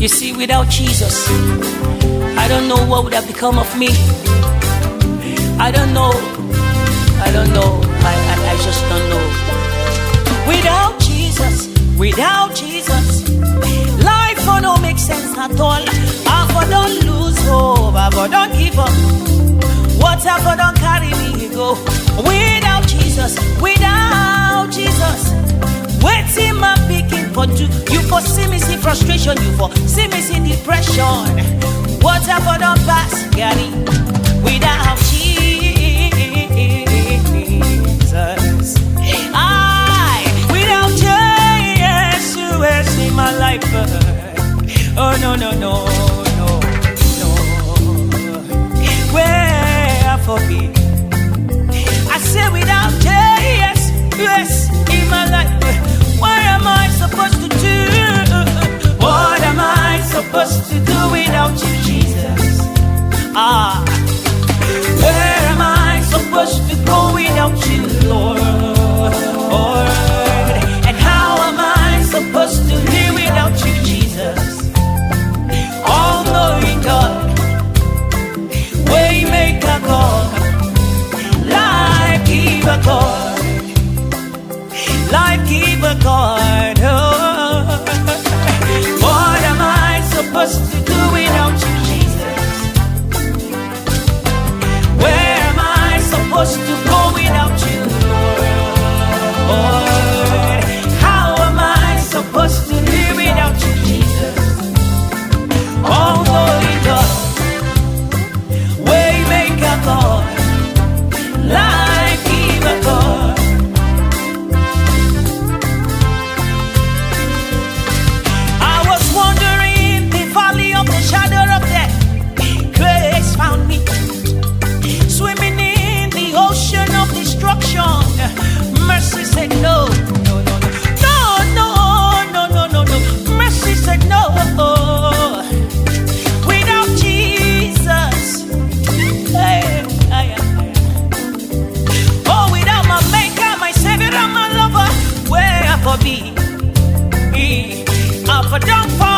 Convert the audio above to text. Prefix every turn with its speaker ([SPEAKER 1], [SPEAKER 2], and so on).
[SPEAKER 1] You see, without Jesus, I don't know what would have become of me. I don't know. I just don't know. Without Jesus, life for no make sense at all. I for don't lose hope, I for don't give up. Whatever don't carry me go. Without Jesus, waiting my picking for two. You for see me see frustration, you for see me see depression. Whatever don't pass, Gary. Without Jesus, without Jesus in my life. Oh no. Where for me? I say without yes, in my life. What am I supposed to do? What am I supposed to do without you, Jesus? Where am I supposed to go without you, Lord? And how am I supposed to live without you, Jesus? All-knowing God, Waymaker God, Life-giver God, Life-giver God. Oh. What am I supposed to do without you, Jesus? Where am I supposed to go without you, Lord? How am I supposed to live without you, Jesus? Oh, holy God, Waymaker God, Life-giver God. I was wandering the valley of the shadow of death. Grace found me, swimming in the ocean of destruction. Mercy said no. Mercy said no. Without Jesus, oh, without my maker, my savior, and my lover, where for me? I for don't fall.